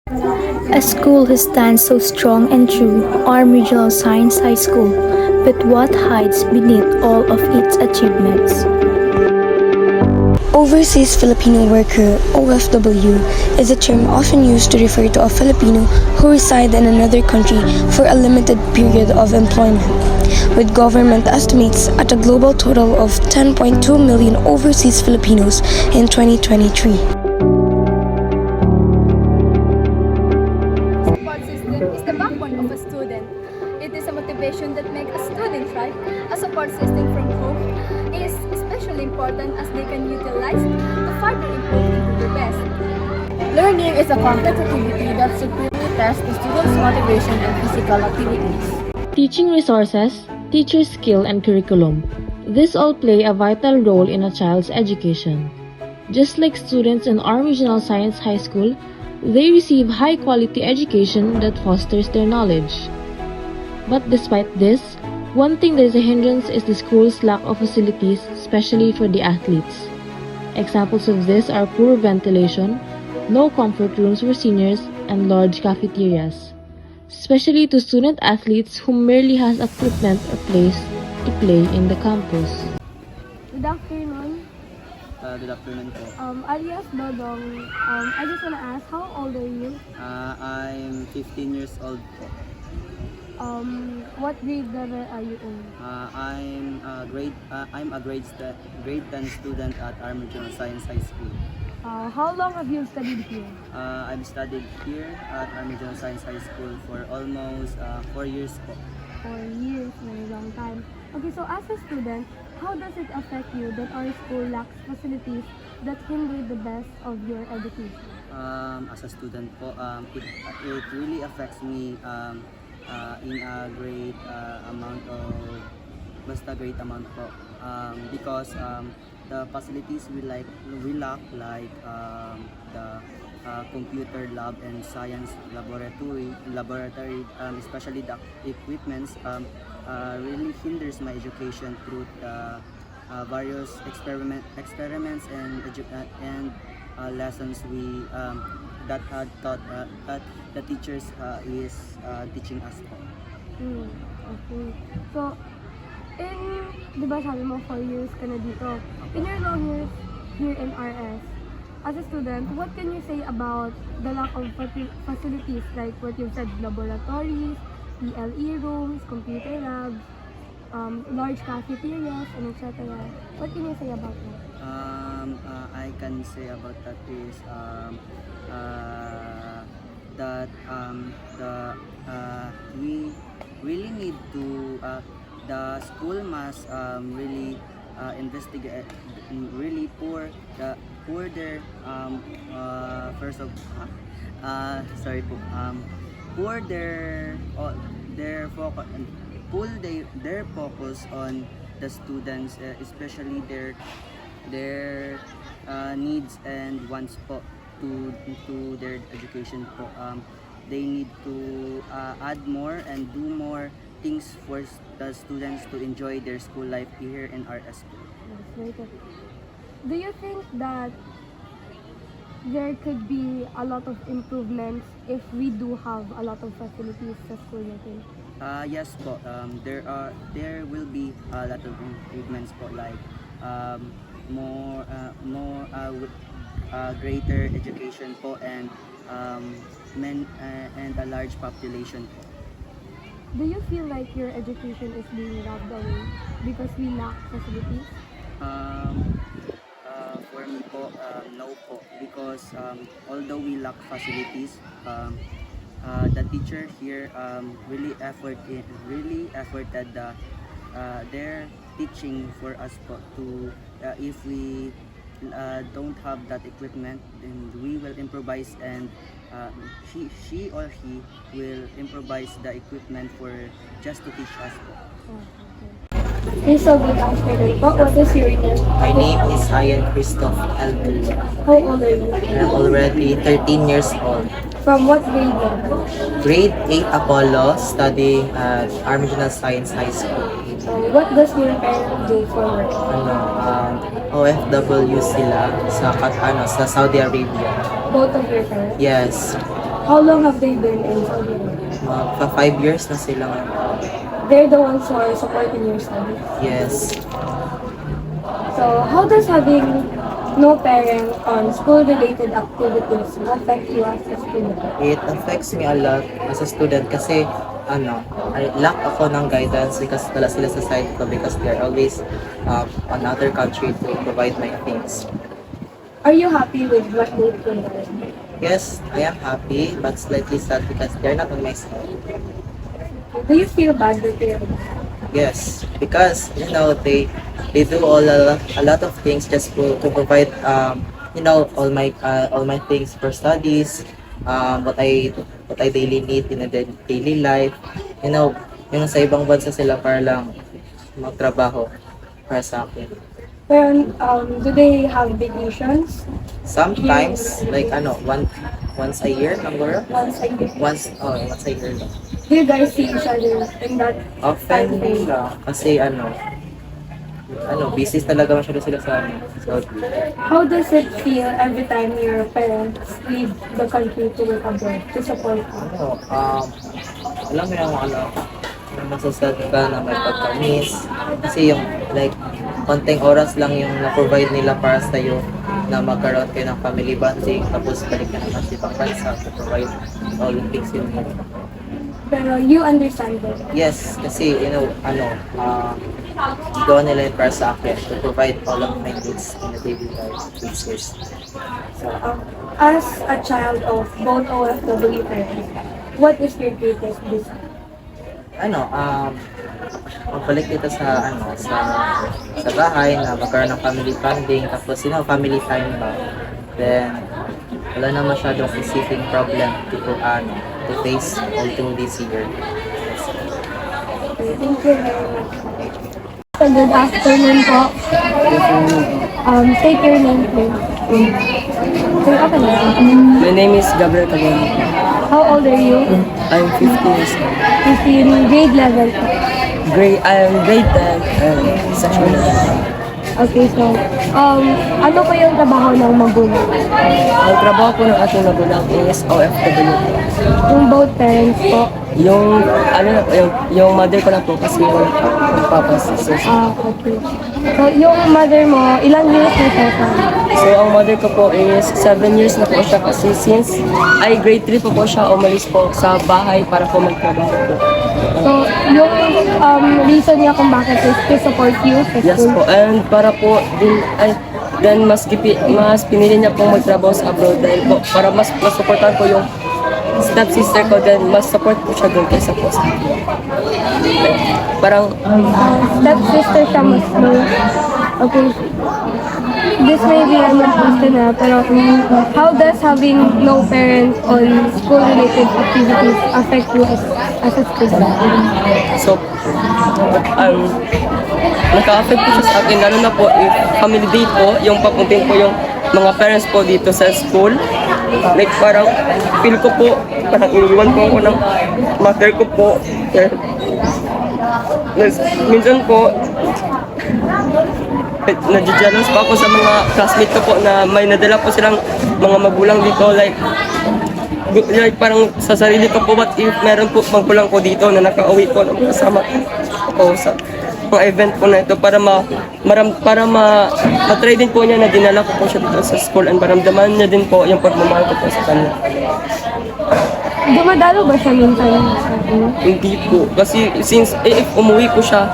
A school who stands so strong and true, Arm Regional Science High School, but what hides beneath all of its achievements? Overseas Filipino Worker (OFW) is a term often used to refer to a Filipino who reside in another country for a limited period of employment. With government estimates at a global total of 10.2 million overseas Filipinos in 2023. Support system is the backbone of a student. It is a motivation that makes a student thrive. A support system from home is especially important as they can utilize to further improve into their best. Learning is a complex activity that supremely tests the student's motivation and physical activities. Teaching resources, teacher skill, and curriculum. These all play a vital role in a child's education. Just like students in our Regional Science High School, they receive high-quality education that fosters their knowledge. But despite this, one thing that is a hindrance is the school's lack of facilities, especially for the athletes. Examples of this are poor ventilation, no comfort rooms for seniors, and large cafeterias, especially to student athletes who merely has equipment or place to play in the campus. Good afternoon. Good afternoon po. Alias Dodong. I just want to ask, how old are you? I'm 15 years old po. What grade level are you in? I'm a grade 10 student at Arm Regional Science High School. How long have you studied here? I've studied here at Arm Regional Science High School for almost 4 years po. 4 years, very long time. Okay, so as a student, how does it affect you that our school lacks facilities that hinder the best of your education? As a student po, it really affects me in a great amount of great amount po, because the facilities we lack the computer lab and science laboratory, especially the equipments, really hinders my education through the various experiments and lessons that had taught that the teachers is teaching us po. Okay. So, di ba sabi mo 4 years ka na dito? In your long years here in RS, as a student, what can you say about the lack of facilities like what you've said, laboratories, PLE rooms, computer labs, large cafeterias, and etc. What can you say about that? I can say about that is that we really need to the school must really investigate really pour their first of sorry po pour their focus pull their focus on the students, especially their needs and wants po to their education po. They need to add more and do more things for the students to enjoy their school life here in RS po. That's very good. Do you think that there could be a lot of improvements if we do have a lot of facilities sa school natin? Yes po. There will be a lot of improvements po, like more greater education po, and and a large population po. Do you feel like your education is being robbed away because we lack facilities? For me po, no po, because although we lack facilities, the teacher here really efforted their teaching for us po to if we don't have that equipment, then we will improvise, and she or he will improvise the equipment for just to teach us po. Okay, so good afternoon po. What is your name? My name is Ryan Christoph Elton. How old are you? I'm already 13 years old. From what grade level? Grade 8 Apollo, studying at Arm Regional Science High School. What does your parents do for work? OFW sila sa Saudi Arabia. Both of your parents? Yes. How long have they been in Saudi? Pa 5 years na sila ngayon. They're the ones who are supporting your studies. Yes. So, how does having no parent on school-related activities affect you as a student? It affects me a lot as a student kasi I lack ako ng guidance because wala sila sa side ko because they're always on other country to provide my things. Are you happy with what they've done? Yes, I am happy but slightly sad because they're not on my side. Do you feel bad with your Yes, because they do a lot of things just to provide all my things for studies, what I daily need in a daily life. Yung sa ibang bansa sila para lang magtrabaho para sa akin. Pero, do they have vacations? Sometimes like once a year siguro. Once a year? Once a year lang. Do you guys see each other in that time Often frame? kasi busy talaga masyado sila sa amin. So, How does it feel every time your parents leave the country to work abroad to support you? alam mo yung masasad ka na may pagka-miss. Kasi yung konting oras lang yung na-provide nila para sa'yo na magkaroon kayo ng family bonding tapos balik ka naman sa ibang bansa to provide all the things you need. Pero you understand that. Yes, kasi gawa nila yun para sa akin to provide all of my needs in a daily life basis. So, as a child of both OFW parents, what is your greatest desire? Magbalik dito sa bahay na magkaroon ng family bonding tapos family time ba. Then wala na masyadong isiping problem to face all through this year. Okay, thank you very much. So, good afternoon po. State your name, please. Sir, okay na. My name is Gabriel Cabon. How old are you? I'm 15 years old. 15, grade level po. I am grade 10 section 11. Okay, so, ano po yung trabaho ng magulang? Ang trabaho po ng ating magulang is OFW. Yung both parents po. Yung mother ko na po kasi yung nagpapasis. Okay. So, yung mother mo, ilang years na siya pa? So, ang mother ko po is 7 years na po siya kasi since grade 3 po siya umalis po sa bahay para po magtrabaho po. So, yung reason niya kung bakit is to support you sa Yes school? po, and para po then mas pinili niya pong magtrabaho sa abroad dahil po para mas masuportahan ko yung stepsister ko, then mas support ko siya doon kaysa po sa akin. Parang Stepsister siya mas okay. This may be a good question na, pero how does having no parents on school-related activities affect you as a student? so naka-affect po siya sa akin, lalo na po if family day po, yung papuntin po yung mga parents po dito sa school. Like parang feel ko po, parang iniwan po ako ng mother ko po. Minsan po, nadjejealous pa ako sa mga classmate ko po na may nadala po silang mga magulang dito. Like parang sa sarili ko po, what if meron po magulang ko dito na nakauwi po ng kasama ko sa mga event po na ito para ma-try din po niya na dinala ko po siya dito sa school and maramdaman niya din po yung pagmamahal ko po sa kanya. Dumadalo ba siya minsan? Hindi po. Kasi since if umuwi ko siya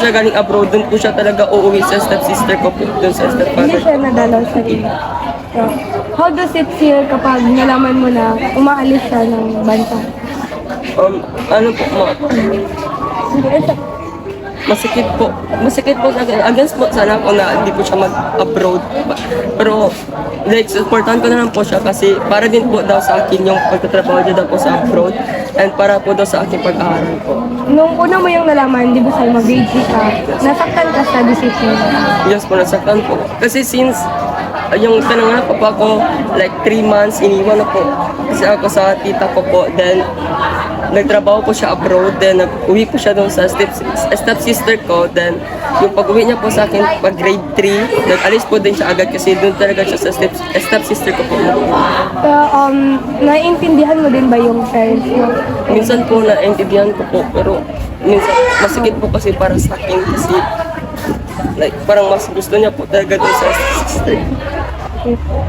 galing abroad, dun po siya talaga uuwi sa stepsister ko po, dun sa Hindi stepfather. siya nadalaw sa rin. So, how does it feel kapag nalaman mo na umaalis siya ng bansa? Hindi, Masikit po sa akin. Against po sana ako na hindi po siya mag-abroad. Pero supportan ko na lang po siya kasi para din po daw sa akin yung pagtatrabaho niya daw po sa abroad and para po daw sa aking pag-aaral po. Nung una mo yung nalaman, di ba sa'yo mag-grade 3 ka, nasaktan ka sa decision? Yes po, nasaktan po. Kasi since yung tinanganak po ako, like 3 months, iniwan na po. Kasi ako sa tita ko po. Then, nagtrabaho po siya abroad. Then, nag-uwi po siya doon sa stepsister ko. Then, yung pag-uwi niya po sa akin pag grade 3, nag-alis po din siya agad kasi doon talaga siya sa stepsister ko po. So, naiintindihan mo din ba yung parents mo? Minsan po naintindihan ko po, pero minsan masikip po kasi para sa akin kasi like parang mas gusto niya po talaga doon sa sister.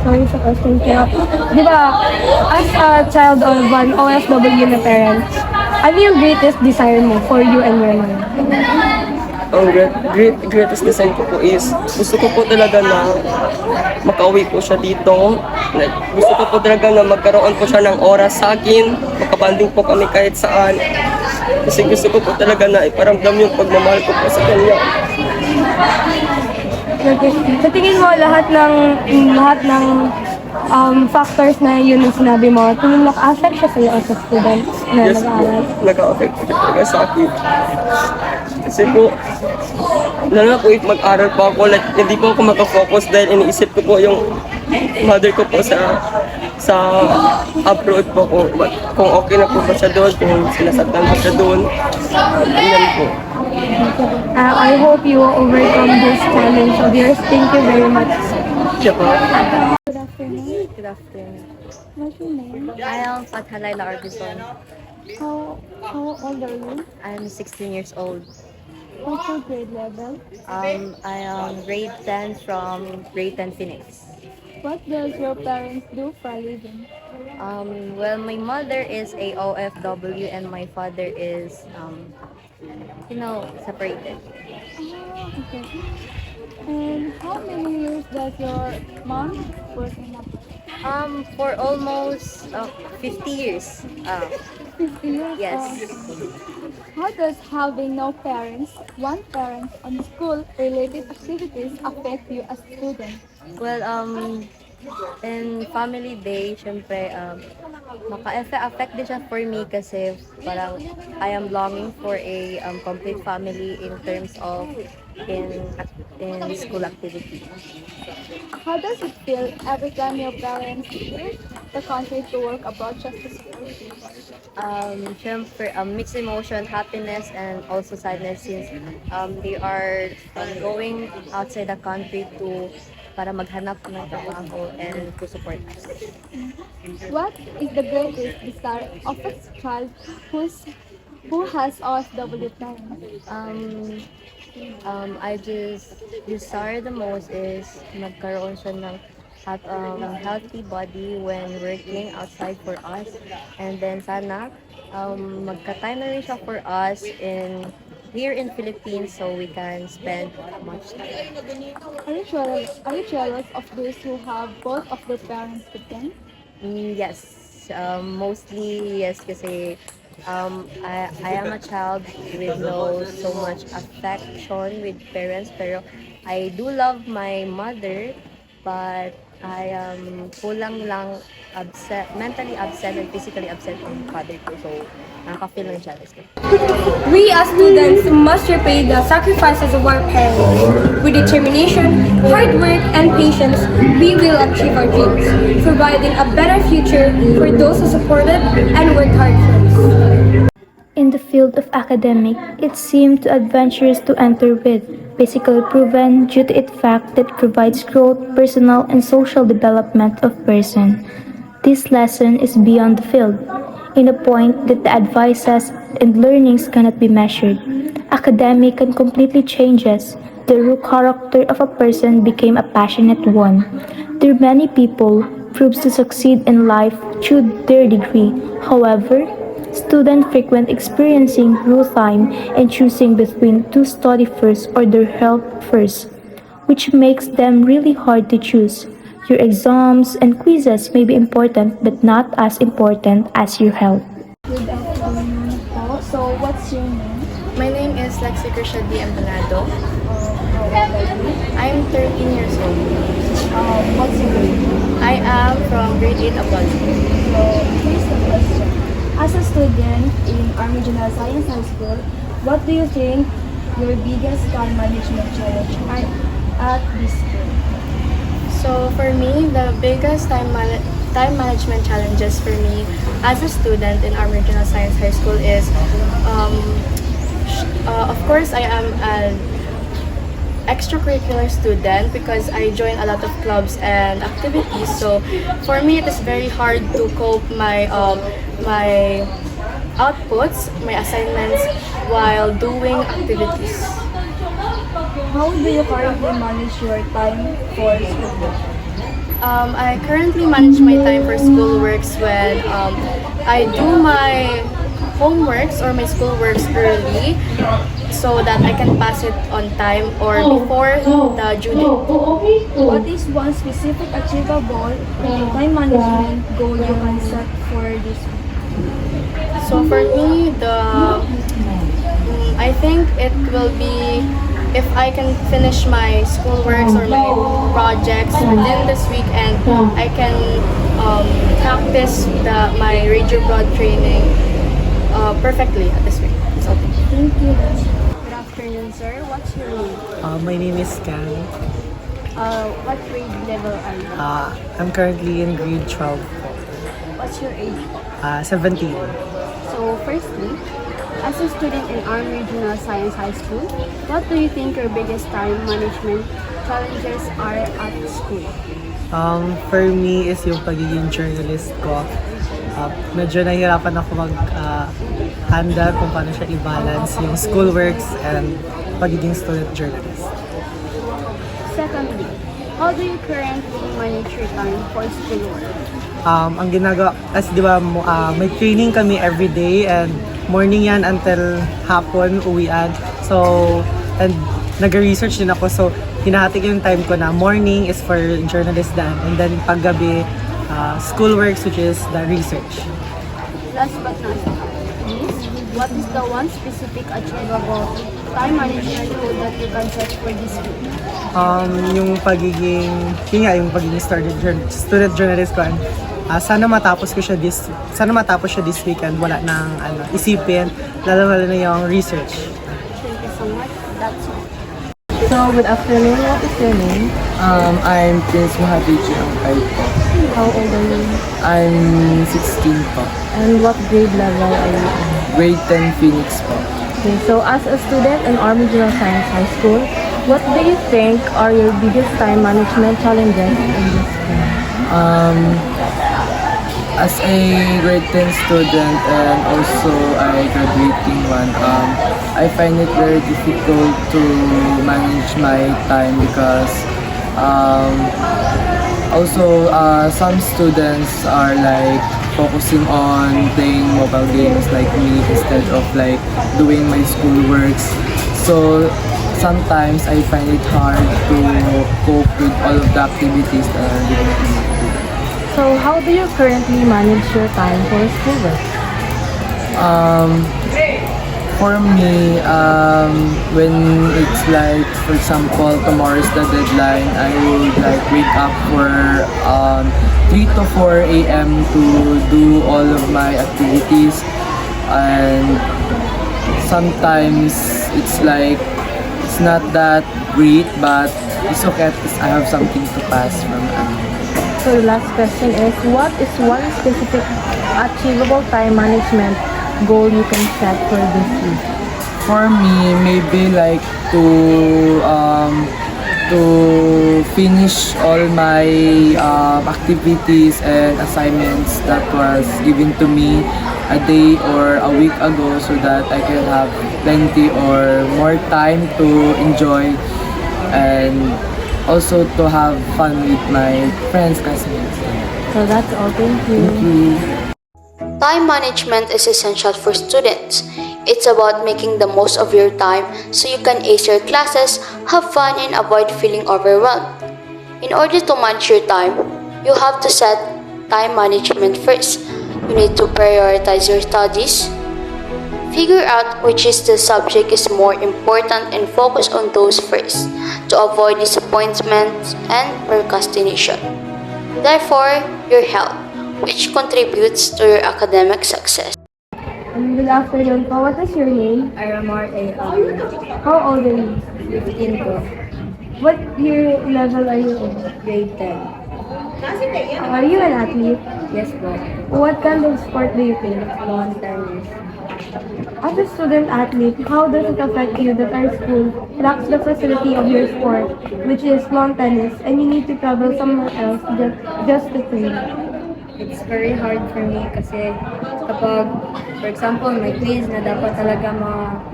Sorry sa question kaya. Di ba, as a child of an OFW na parent, ano yung greatest desire mo for you and your mom? Ang greatest design ko po is gusto ko po talaga na makauwi po siya dito. Like, gusto ko po talaga na magkaroon po siya ng oras sa akin, makabanding po kami kahit saan. Kasi gusto ko po talaga na iparamdam yung pagmamahal ko po sa kanya. Okay. Sa tingin mo, lahat ng factors na yun yung sinabi mo, tingin mo naka-affect siya sa'yo as a student na Yes po, nag-aaral? naka-affect po talaga sa akin. Kasi po, lalo na po if mag-aral pa ako, like, hindi po ako makafocus dahil iniisip ko po yung mother ko po sa abroad po kung okay na po ba siya doon, kung sinasaktan po siya doon. Ganyan po. I hope you will overcome this challenge of yours. Thank you very much. Siya po. Good afternoon. Good afternoon. What's your name? I am Fathalayla Arbison. How old are you? I'm 16 years old. What's your grade level? I am grade 10 from grade 10 Phoenix. What does your parents do for a living? Well, my mother is a OFW and my father is, separated. Okay. And how many years does your mom work in a For almost 50 years. 50 years? Yes. How does having no parents, one parent, on school-related activities affect you as a student? Well, in family day, syempre, maka-affect din siya for me kasi parang I am longing for a complete family in terms of in school activity. How does it feel every time your parents leave the country to work abroad just to school? Syempre, mixed emotion, happiness, and also sadness since they are going outside the country para maghanap ng trabaho and to support us. What is the greatest desire of a child who has OFW parents? I just desire the most is magkaroon siya ng healthy body when working outside for us, and then sana magka-time na rin siya for us here in Philippines so we can spend much time. Are you jealous of those who have both of their parents with them? Yes, mostly yes kasi I am a child with no so much affection with parents pero I do love my mother but I am kulang lang mentally absent and physically absent from father ko so nakaka-feel ng jealous ko. We as students must repay the sacrifices of our parents. With determination, hard work, and patience, we will achieve our dreams, providing a better future for those who supported and worked hard for us. In the field of academic, it seemed too adventurous to enter with, basically proven due to its fact that it provides growth, personal and social development of person. This lesson is beyond the field, in a point that the advices and learnings cannot be measured. Academic can completely changes. The true character of a person became a passionate one. There are many people proves to succeed in life through their degree. However, students frequent experiencing real time and choosing between to study first or their health first, which makes them really hard to choose. Your exams and quizzes may be important but not as important as your health. Good afternoon po. So, what's your name? My name is Lexi Crisha D. Empanado. How old are you? I'm 13 years old. What's your grade? I am from grade 8 abroad. So, here's the question. As a student in Army General Science High School, what do you think your biggest time management challenge are at this school? So for me, the biggest time management challenges for me as a student in Army General Science High School is, of course, I extracurricular student because I join a lot of clubs and activities. So for me, it is very hard to cope my outputs, my assignments while doing activities. How do you currently manage your time for school? I currently manage my time for schoolworks when I do my homeworks or my schoolworks early so that I can pass it on time or before the due date. What is one specific achievable time management goal you can set for this week? So for me, I think it will be if I can finish my schoolworks or my projects within this week and I can practice my radio broad training perfectly at this week. So Thank you. Good afternoon, sir. What's your name? My name is Cam. What grade level are you? I'm currently in grade 12 po. What's your age? 17. So, firstly, as a student in Arm Regional Science High School, what do you think your biggest time management challenges are at school? For me is yung pagiging journalist ko. Medyo nahihirapan ako handle kung paano siya i-balance yung schoolworks and pagiging student journalist. Secondly, how do you currently manage your time for schoolwork? Ang ginagawa, as di ba, may training kami every day and morning yan until hapon, uwian. So, and nag-research din ako. So, hinahati ko yung time ko na morning is for journalist dan and then paggabi, schoolworks which is the research. Last but not least, what is the one specific achievable time management goal that you can set for this week? Yung pagiging, yung pagiging student journalist ko. Sana matapos siya this weekend, wala nang isipin, lalo na yung research. Thank you so much. That's all. So, good afternoon. What is your name? I'm Prince Mahabiji Angkay po. How old are you? I'm 16 po. And what grade level are you in? Grade 10 Phoenix po. Okay, so as a student in Army Regional Science High School, what do you think are your biggest time management challenges in this school? As a grade 10 student and also I graduating one, I find it very difficult to manage my time because also some students are like focusing on playing mobile games like me instead of like doing my schoolworks. So sometimes I find it hard to cope with all of the activities that are given to me. So, how do you currently manage your time for schoolwork? For me, when it's like, for example, tomorrow is the deadline, I would like wake up for 3 to 4 a.m. to do all of my activities, and sometimes it's like it's not that great, but it's okay because I have something to pass from. So, the last question is, what is one specific achievable time management goal you can set for this week? For me, maybe like to finish all my activities and assignments that was given to me a day or a week ago so that I can have plenty or more time to enjoy and also to have fun with my friends, classmates. So that's all. Thank you. Thank you. Time management is essential for students. It's about making the most of your time so you can ace your classes, have fun, and avoid feeling overwhelmed. In order to manage your time, you have to set time management first. You need to prioritize your studies, figure out which is the subject is more important and focus on those first to avoid disappointments and procrastination. Therefore, your health, which contributes to your academic success. Good afternoon po. What is your name? Aramar A. How old are you? 15 po. What year level are you in? Grade 10. Are you an athlete? Yes po. What kind of sport do you play? Lawn tennis. As a student athlete, how does it affect you that our school lacks the facility of your sport, which is lawn tennis, and you need to travel somewhere else just to train? It's very hard for me kasi kapag, for example, may quiz na dapat talaga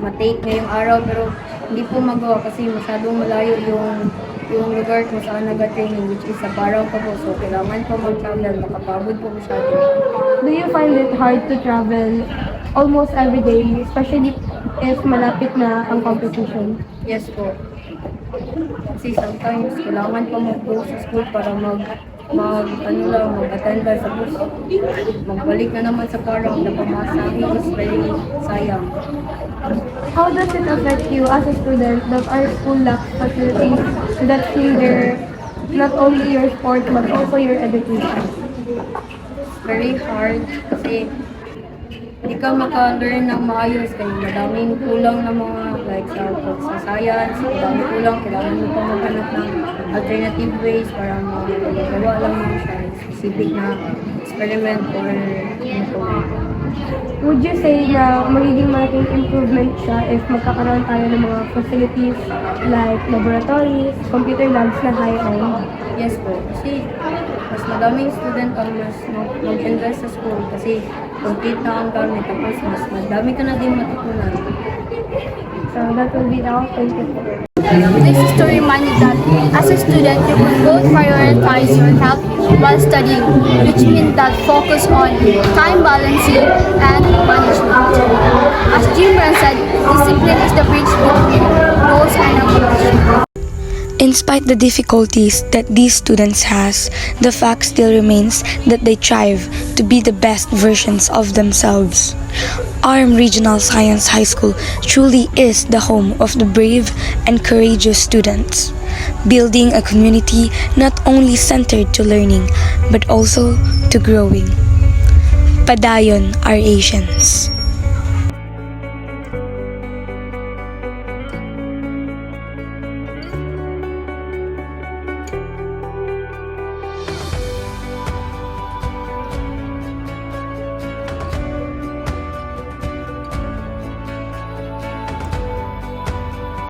ma-take ngayong araw pero hindi po magawa kasi masyadong malayo yung lugar kung saan nag-training, which is sa Baraw pa po. So, kailangan po mag-travel, makapagod po masyado. Do you find it hard to travel almost every day, especially if malapit na ang competition? Yes po. Kasi sometimes, kailangan po mag-go sa school para mag-attend sa bus. Magbalik na naman sa parang napamasahe is very sayang. How does it affect you as a student that our school lacks facilities that hinder not only your sport but also your education? Very hard kasi hindi ka maka-learn ng maayos kaya madaming kulang na mga like sa science, madaming kulang, kailangan mo pa maghanap ng alternative ways para magawa lang mo siya specific na experiment or Would you say na magiging malaking improvement siya if magkakaroon tayo ng mga facilities like laboratories, computer labs na high-end? yes po. Kasi mas madaming student ang mas mag-invest sa school kasi complete na ang gamit tapos mas madami ka na din matutunan. So that will be all. Thank you. This is to remind you that as a student, you can both prioritize your health while studying, which means that focus on time balancing and management. As Jim Brown said, discipline is the bridge between goals and accomplishment. In spite the difficulties that these students has, the fact still remains that they strive to be the best versions of themselves. Arm Regional Science High School truly is the home of the brave and courageous students, building a community not only centered to learning but also to growing. Padayon are Asians.